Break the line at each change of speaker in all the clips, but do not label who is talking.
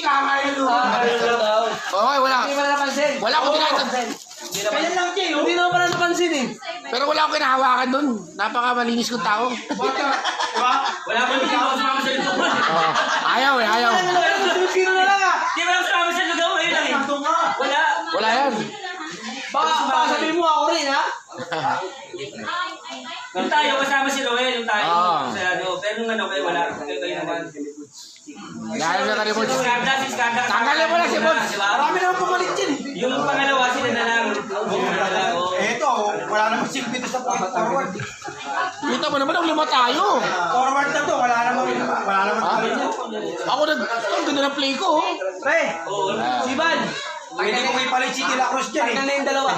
kakain mo.
Okay, wala.
Hindi mo na napansin.
Wala akong tinatansin.
Kailan lang, Jay,
Hindi naman pala napansin eh.
Pero wala akong kinahawakan dun. Napaka-malinis kong tao.
Diba?
Wala ko hindi ako sumama sa lugaw.
Oh, ayaw eh, ayaw.
Sino na lang ah.
Di ba ako sumama sa lugaw? Ayun lang eh. Wala.
Wala yan.
Baka sabihin mo ako rin ha.
Yung tayo, kasama si Roel, yung tayo.
Oo.
Sa ano, pero nung ano kayo, wala. Kayo naman.
Lalo na tayo po.
Si Skanda.
Tanggalin mo lang si Bods.
Marami naman pumalit dyan eh.
Yung pangalawa, sila na lang.
Eto, wala namang silbi to sa point forward.
Kita mo naman, ang lima tayo.
Forward na to, wala namang
Ha? Ako ang ganda ng play ko. Oh.
Pre, si Van.
Pwede ko ipalit si De La Cruz dyan
Tanggal na yung dalawa.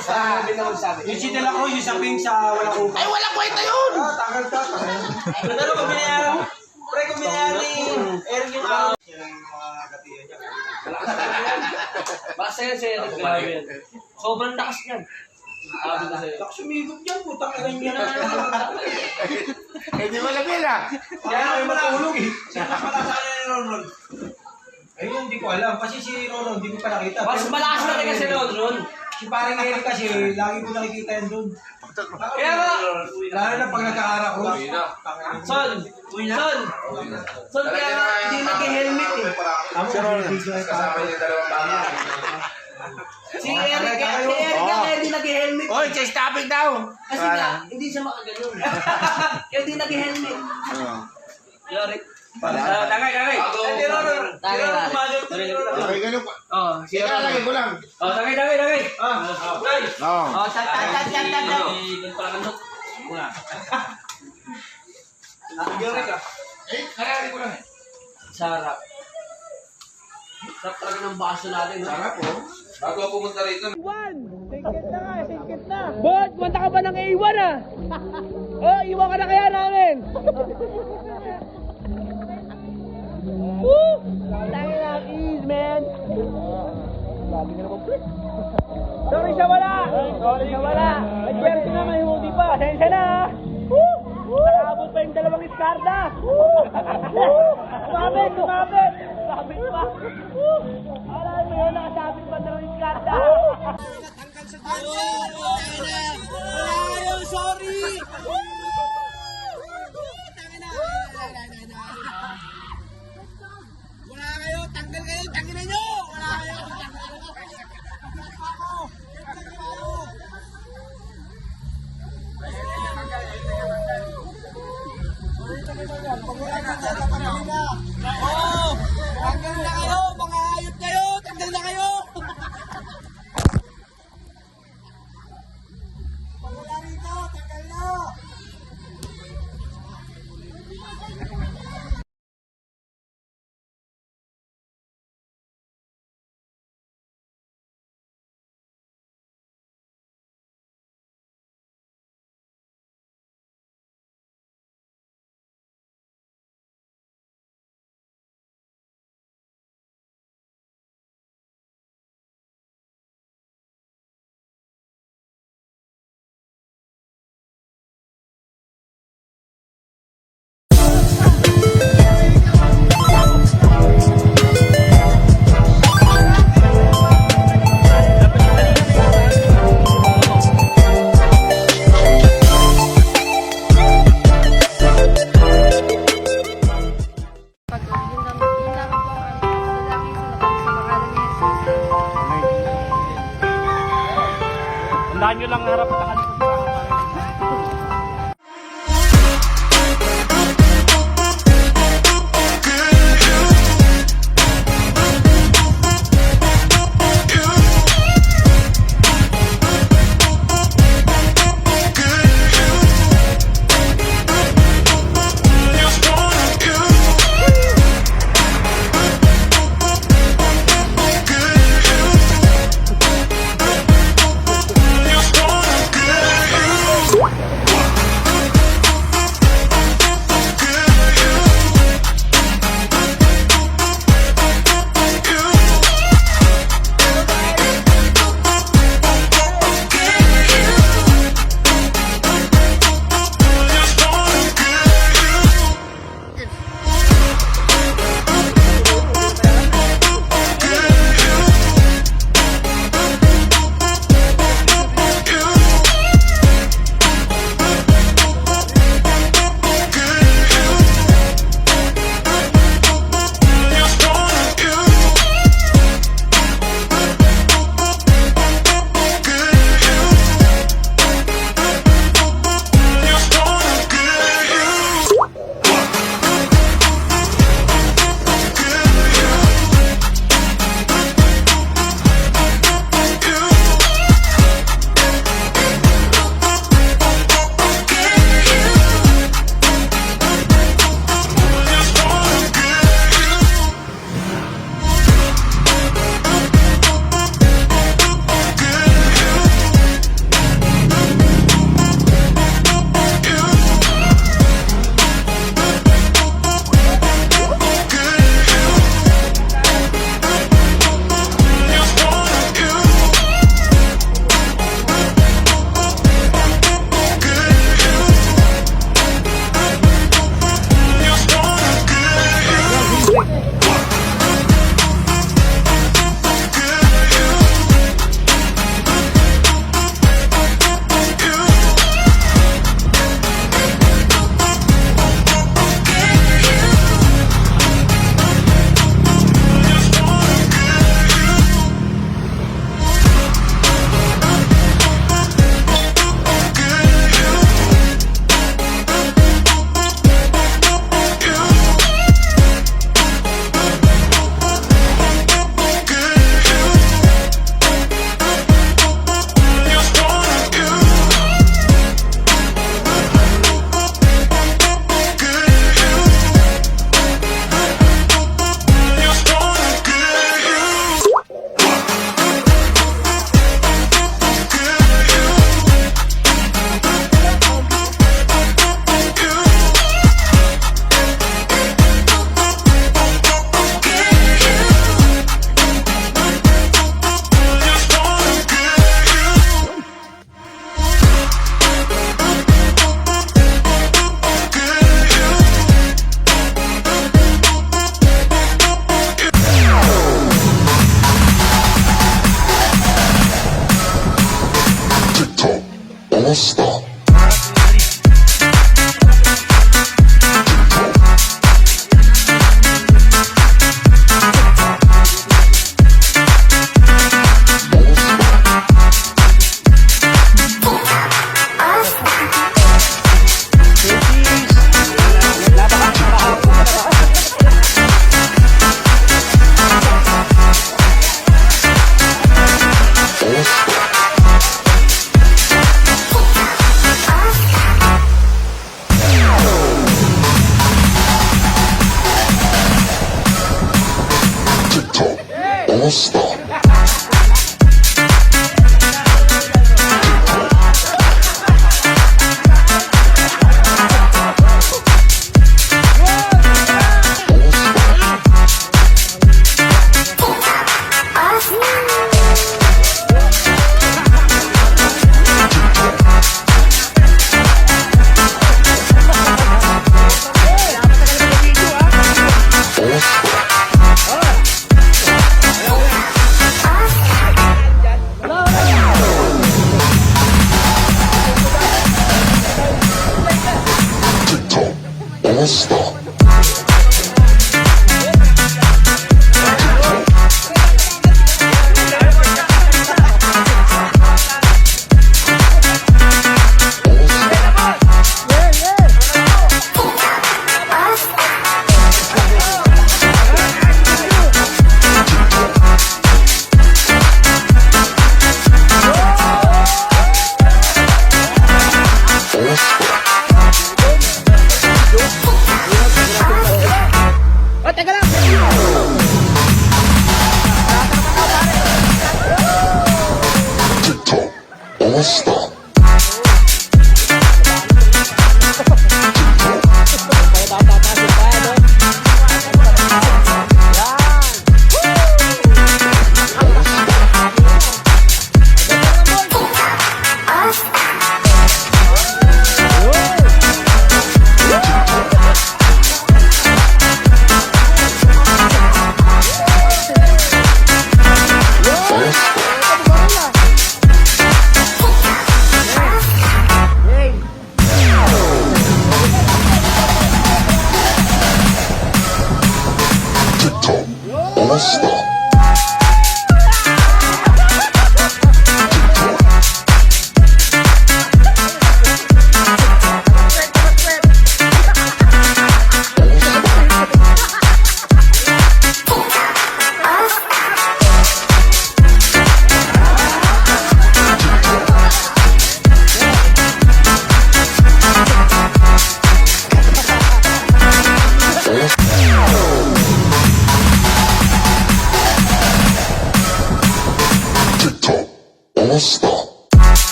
Sabi na magsabi.
Yung si De La Cruz, yung sa pink sa walang upa.
Ay, walang kwenta yun.
Tagal ka.
Pero kung binayaran, pre, kung binayaran ni Eric yung ako.
Yan ang mga katiyan niya.
Basta yan si Eric, grabe yan. Sobrang lakas niyan. Sabi ko sa'yo.
Lakas sumigop dyan, putang ina niya na.
Eh, di mo alam yan ah.
Kaya na yung matulog eh. Sino mas malakas sa kanya ni Ron? Ayun, hindi ko alam. Kasi si Ron, hindi ko pa nakita.
Mas malakas na rin kasi Ron.
Si parang Eric kasi, lagi ko nakikita yan doon.
Kaya nga,
Lalo na pag nagka-Aracruz.
Son, kaya nga hindi nag-helmet eh.
Si Ron, kasama niya dalawang bata.
Si Eric nga hindi nag-helmet.
Oy, chest topic daw.
Kasi nga, hindi siya makaganon. Kaya hindi nag-helmet. Eric.
Tagay.
Hindi Ron. Tagay na.
Okay, ganun pa.
Oh, si
Sige,
Ron.
lagay ko lang.
Oh, tagay.
Oo.
Oh, tat.
Ganun pala kanot.
Eric ah.
Eh, karari ko lang eh.
Sarap. Sarap talaga ng baso natin. No?
Sarap oh.
Bago ako pumunta rito.
Singkit na. Bot, kumanta ka ba ng A1 ah? Oh, iwan ka na kaya namin. Woo! Tangin na, ease man. Sabi ka naman, please. Sorry sa wala. Nag-jersey na, may hoodie pa. Sensya na. Woo! Nakabot pa yung dalawang iskarda. Kumapit. Kumapit pa. Alam mo yun, nakasabit pa dalawang iskarda. Sorry! Wala kayo, tanggal kayo, tanggalin nyo! Wala kayo, tanggal na kayo, mga hayop kayo, tanggal na kayo! Wala rito, tanggal na!
Tandaan nyo lang harap at kanan.
Good.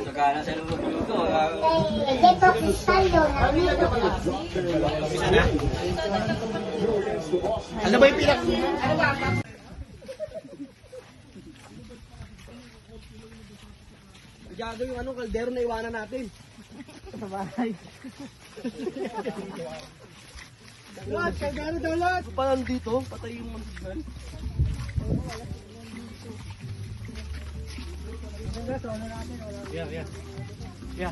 Nagana sa luto.
Ito Cristaldo, nandito ko.
Ano ba yung pinak?
Gago yung anong kaldero na iwanan natin. Sa bahay. Lahat, kagano daw lahat. Pa nandito, patay yung mansigan.
Yeah.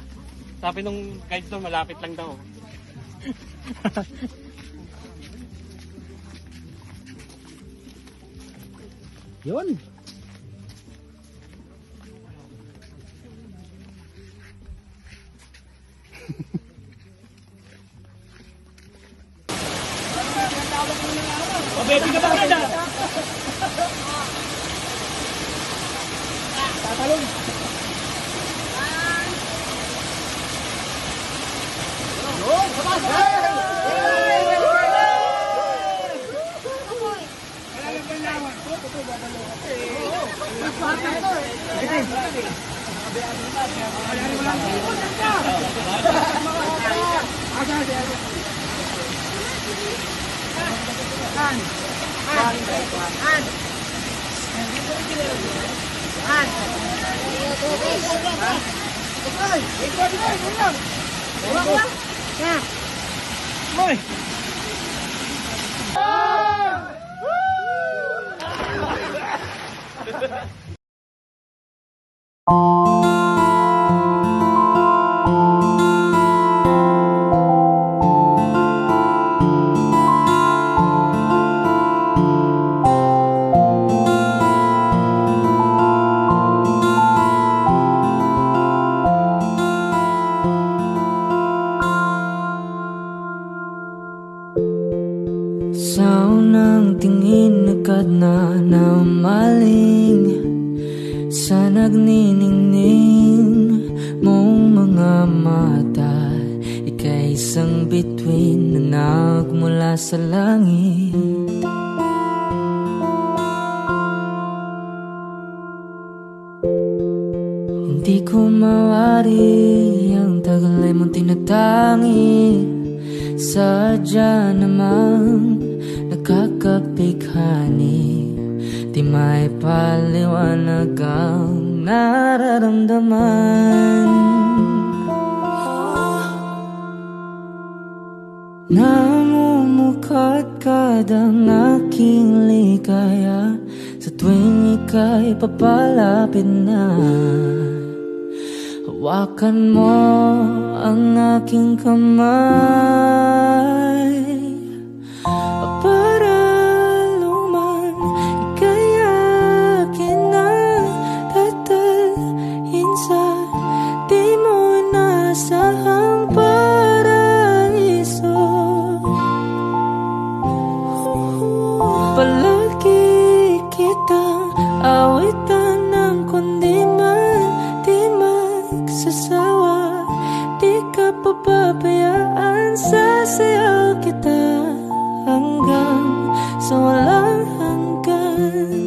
Sabi nung guide doon, malapit lang daw.
Yun.
Pabebe ka ba ka
Tatalon. Yun, sabas!
Sa unang tingin agad na namaling sa nagniningning mong mga mata. Ika'y isang bituin na nagmula sa langit. Hindi ko mawari ang tagal ay mong tinatangi. Sadya namang nakakapighani, di may paliwanag ang nararamdaman. Namumukadkad ang aking ligaya sa tuwing ika'y papalapit na. Hawakan mo ang aking kamay para luman ika'y akin na tatalhin sa di mo inasahang paraiso. Palagi kitang awitan ng kundi man di magsasawa. Di ka pababayaan, sasayaw kita hanggang sa walang hanggan.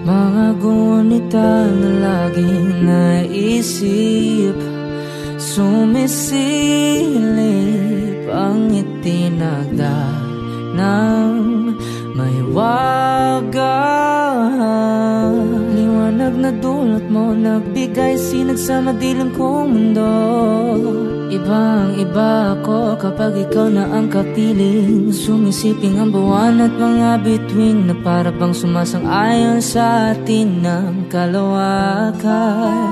Mga gunita na laging naisip, sumisilip ang itinagda ng may wagang liwanag na dulot mo, nagbigay sinag sa madilim kong mundo. Ibang iba ako kapag ikaw na ang kapiling, sumisiping ang buwan at mga bituin na para bang sumasang-ayon sa atin ng kalawakan.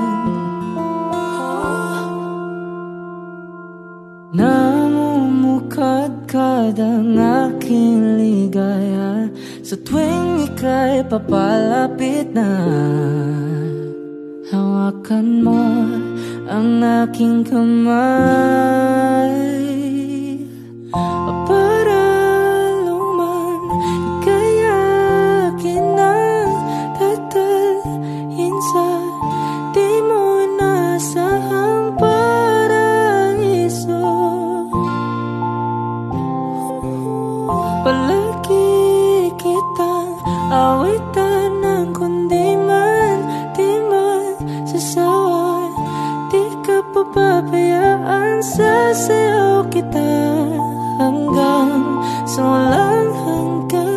Namumukadkad ang aking ligaya sa tuwing ika'y papalapit na. Hawakan mo ang aking kamay para luman ika'y akin na tatalhin sa di mo inasahang paraiso. Palagi kitang awitan ng kundi man di magsasawa. Di ka pababayaan, sasayaw kita hanggang sa walang hanggan.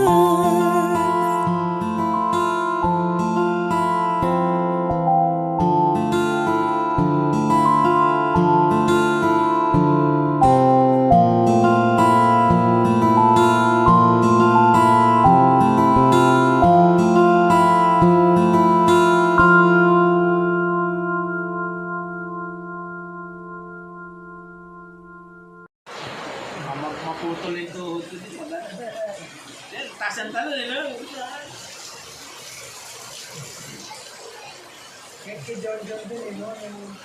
Maputol ito. Tasan talo nila.
Kay John John din, no?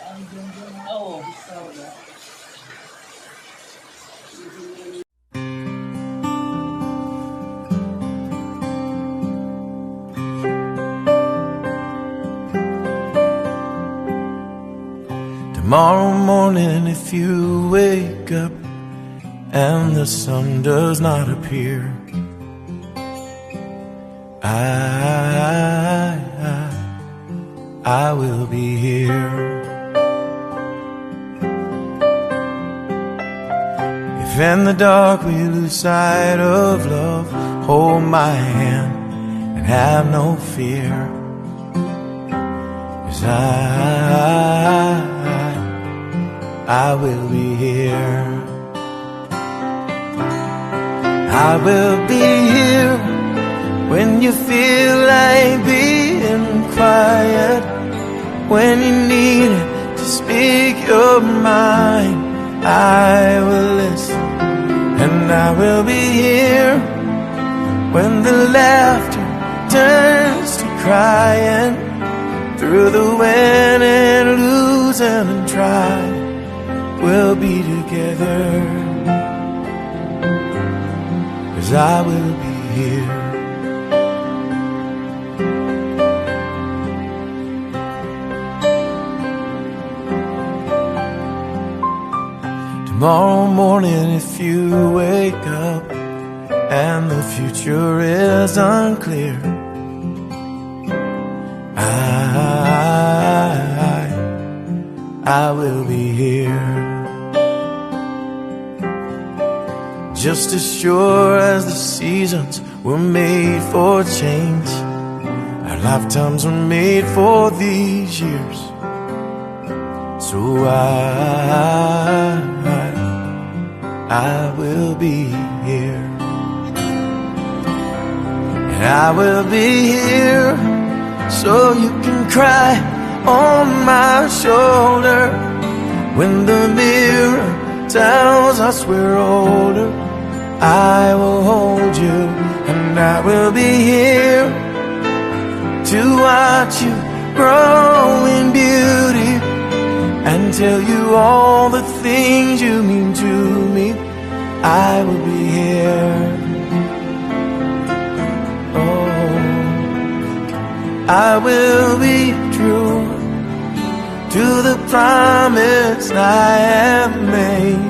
Ang John John.
Oo.
Tomorrow morning if you wake up and the sun does not appear, I will be here. If in the dark we lose sight of love, hold my hand and have no fear, 'cause I will be here. I will be here when you feel like being quiet, when you need to speak your mind. I will listen, and I will be here when the laughter turns to crying, through the win and losing and trying, we'll be together, 'cause I will be here. Tomorrow morning, if you wake up and the future is unclear, I will be here. Just as sure as the seasons were made for change, our lifetimes were made for these years. So I will be here, and I will be here so you can cry on my shoulder when the mirror tells us we're older. I will hold you, and I will be here to watch you grow in beauty and tell you all the things you mean to me. I will be here. Oh, I will be true to the promise I have made,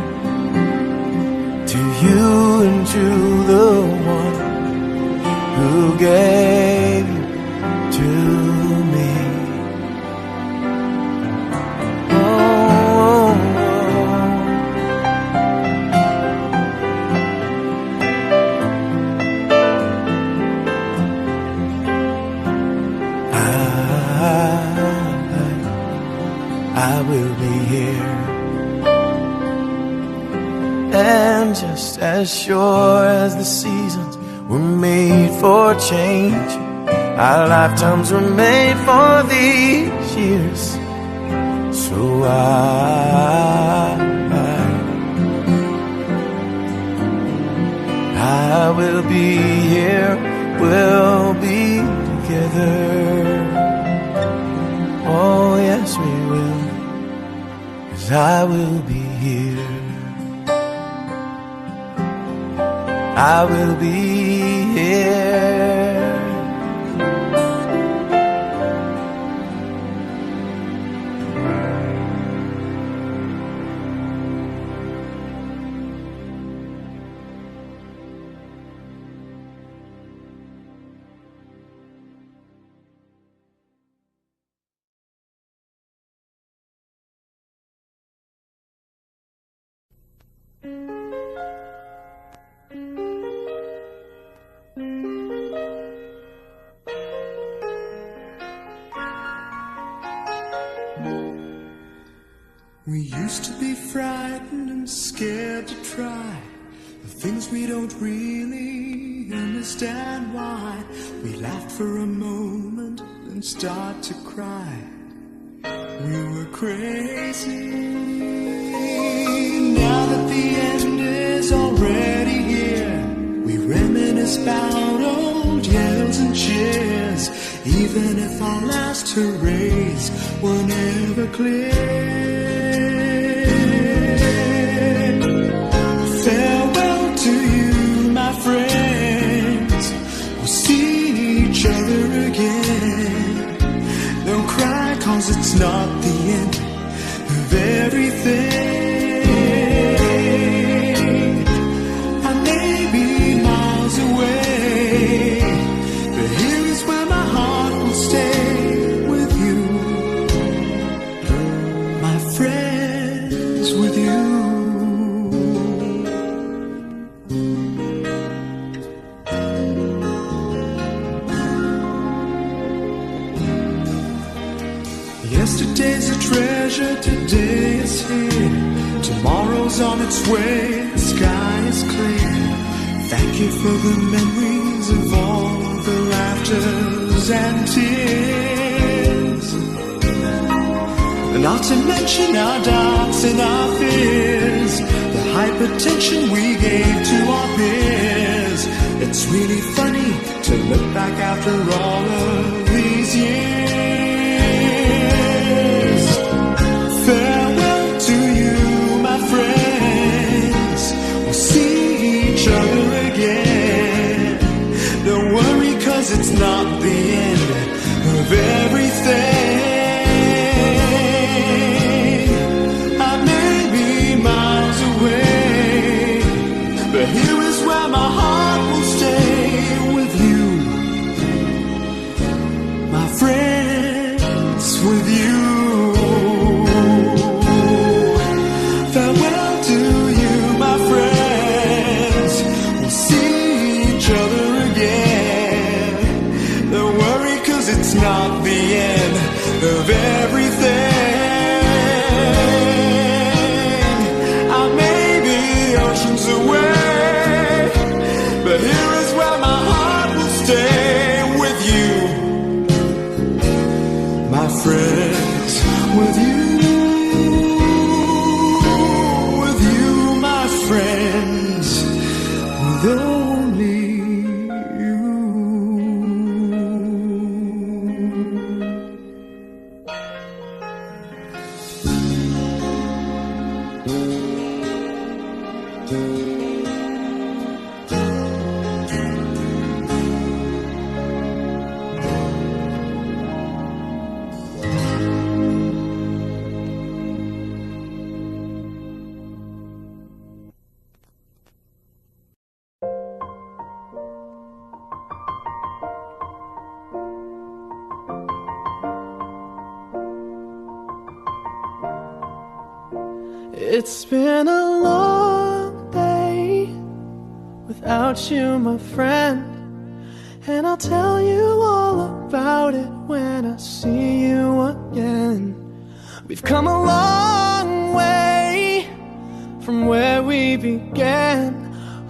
to you and to the one who gave you to me. I will be here, and just as sure as the seasons were made for change, our lifetimes were made for these years. So I will be here, we'll be together. Oh yes we will, 'cause I will be here. I will be here.
We used to be frightened and scared to try the things we don't really understand why. We laughed for a moment and start to cry. We were crazy. Now that the end is already here, we reminisce about old yells and cheers, even if our last hurrays were never clear. Farewell to you, my friends. We'll see each other again. Don't cry, 'cause it's not the end of everything. Yesterday's a treasure, today is here. Tomorrow's on its way, the sky is clear. Thank you for the memories of all the laughters and tears. Not to mention our doubts and our fears, the hypertension we gave to our peers. It's really funny to look back after all of these years. Farewell to you, my friends. We'll see each other again. Don't worry, 'cause it's not the end of everything. I may be miles away, but here is where my heart will stay with you, my friends, with you. Farewell to you, my friends. We'll see each other again. Don't worry, 'cause it's not the end of everything. I may be oceans away, but here is where my heart will stay with you, my friends, with you, my friends, with only you.
It's been a long day without you, my friend, and I'll tell you all about it when I see you again. We've come a long way from where we began.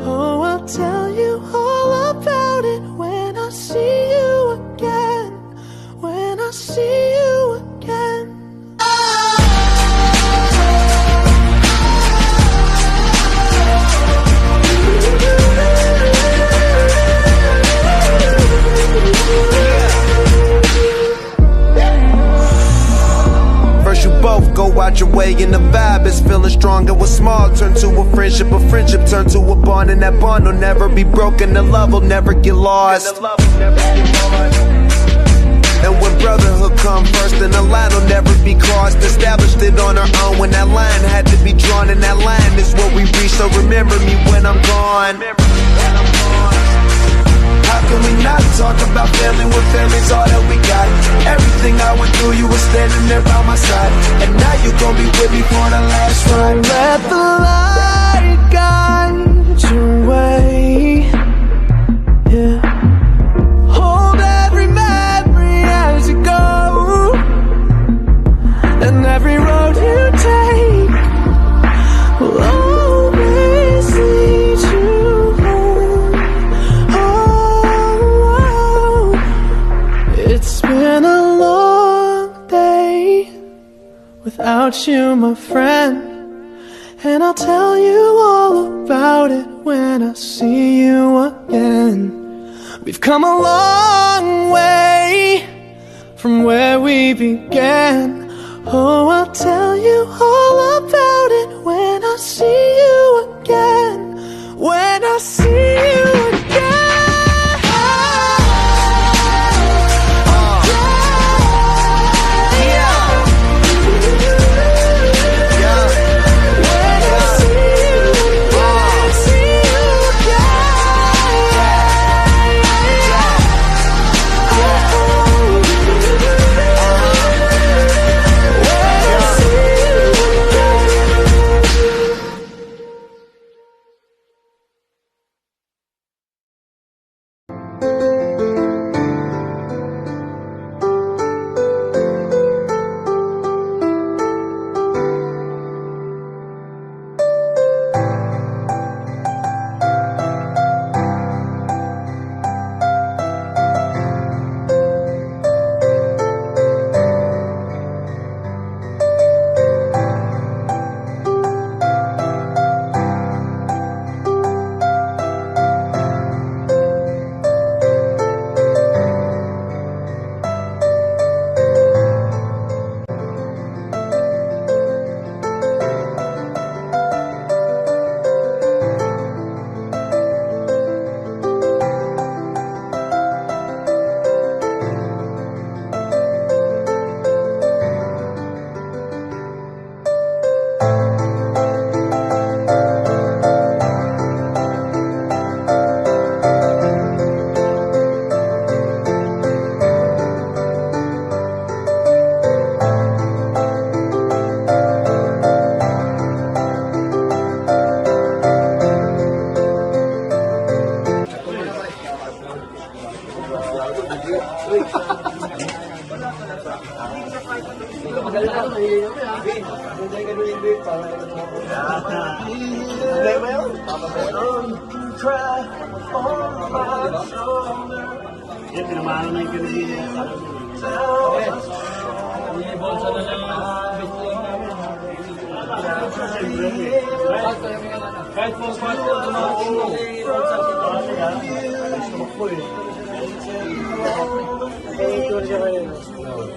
Oh, I'll tell you all about it when I see you again, when I see you again.
First you both go out your way and the vibe is feeling stronger. What's small turn to a friendship turn to a bond, and that bond will never be broken. The love will never get lost. And when brotherhood come first, then the line will never be crossed. Established it on our own when that line had to be drawn, and that line is what we reach. So remember me when I'm gone. How can we not talk about family when family's all that we got? Everything I went through, you were standing there by my side, and now you gon' be with me for the last ride.
Let the light guide your way. Yeah. Hold every memory as you go, and every road you take will always lead you home. Oh, it's been a long day without you, my friend, and I'll tell you all about it when I see you again. We've come a long way from where we began. Oh, I'll tell you all about it when I see you again, when I see you again.
Yan, pinamahal na yung ganun. Kahit po tumating mo.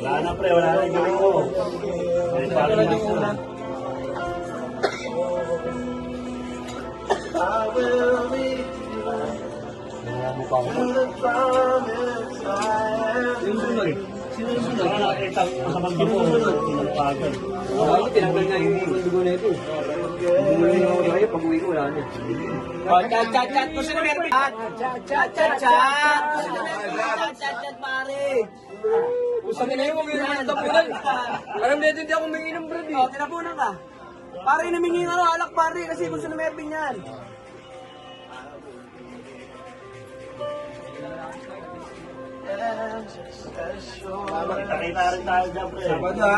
Wala na pre, wala na yung gawin mo. May palo na ito.
Tinanggal nga yung dugo na ito. Bumuli nga ako kayo, pag-uwi ko wala na.
Chat, kung sino meron? Chat. Pare. Gusto nila yung mga yung tapunan. Alam nito hindi ako humingi ng bread eh. Tinapunan ka. Pare, namingi nga alak pare kasi gusto na Mervin yan.
Kita-kita rin tayo dyan, pre.
Sabado ha.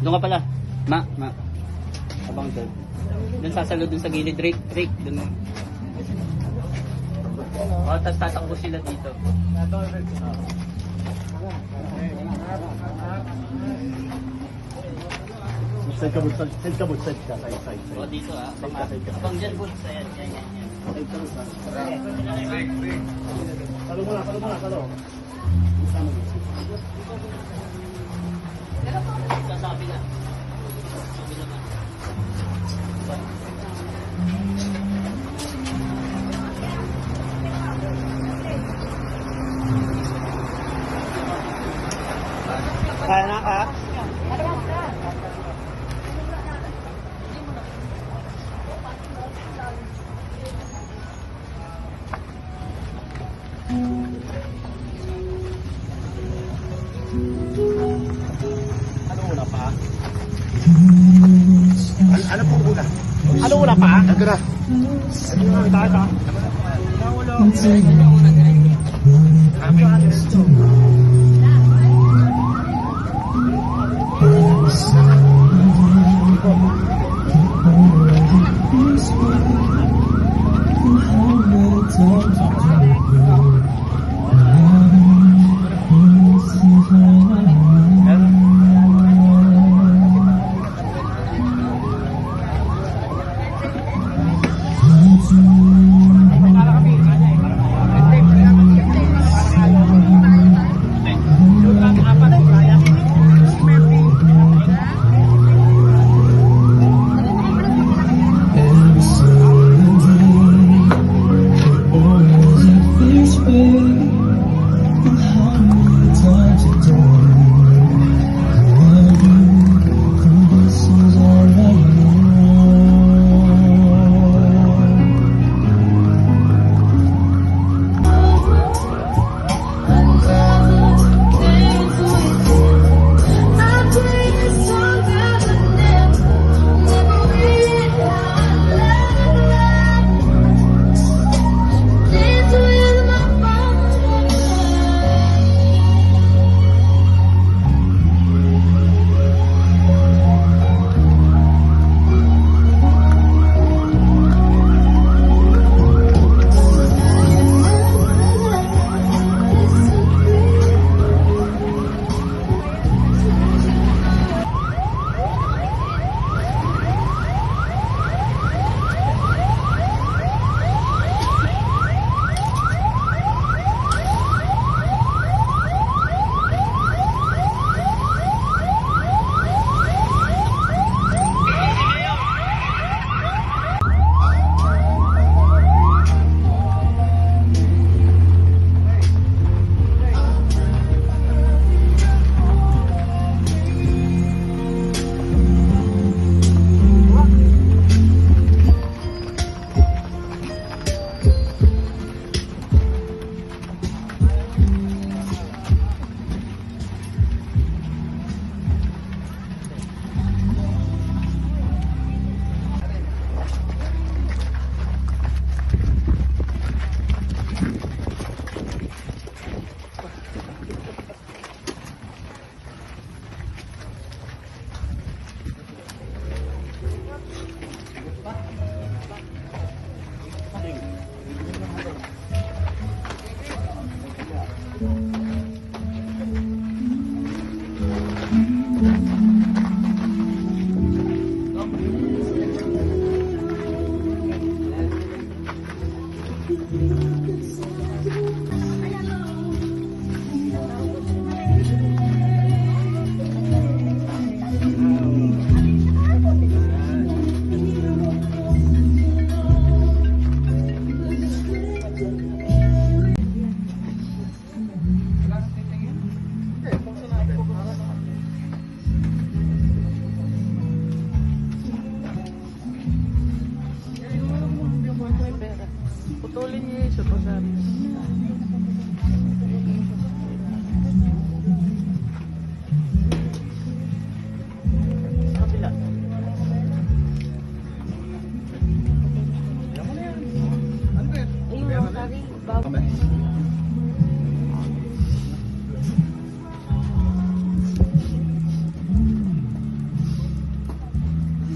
Doon ka pala. Ma. Abang doon. Doon sasalo doon sa gilid. Drake. Doon. O, tapos tatakbo sila dito.
Side ka, side ka.
O, dito ah. Abang dyan, Bulls. Ayan.
Talo mo na.
Sasabi na.
Kaya na ka?
Ano po una?
Ano una pa?
Nagara.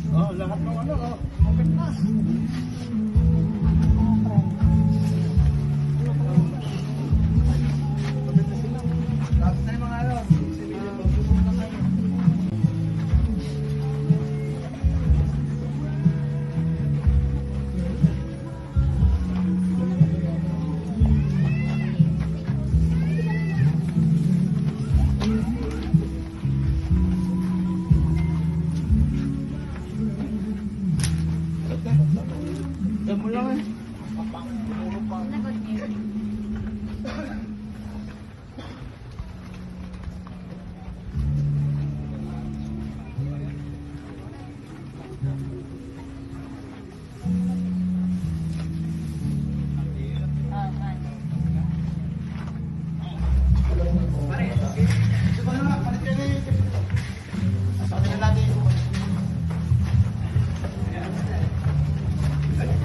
Oh, lahat ng ano, oh. Open pass. Tapos na yung mga ano.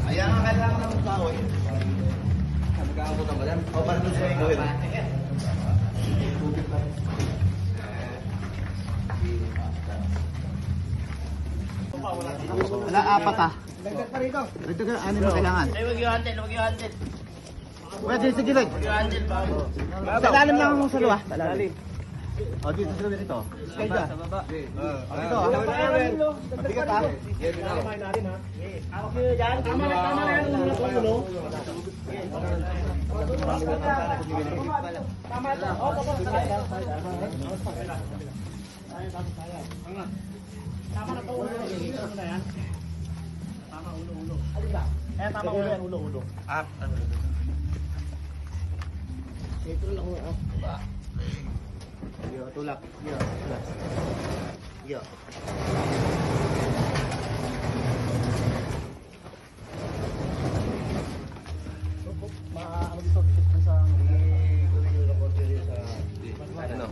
Ayan ang kailangan ng kahoy. Magkakabot ang balan. O, para doon sa ikaw.
Wala, apat ah.
Dagdag pa rito.
Ito ka, ano mo kailangan?
Ay, wag yung handle.
Pwede, sige lang. Sa lalim lang ang saluwa. Sa lalim. O, dito sa lalim ito. Kaya dyan. Sa baba. Dito ah. Mabigat ah.
Tama na yan. Tama ito. Oh, baba. Tama na to. Ulo na yan. Tama, ulo. Alin ba? Eh, tama ulo yan. Ulo. Ito lang ulo.
Yo, tulak. Yo, tulak. Yo.
Ano dito? Dito sa...
Ano?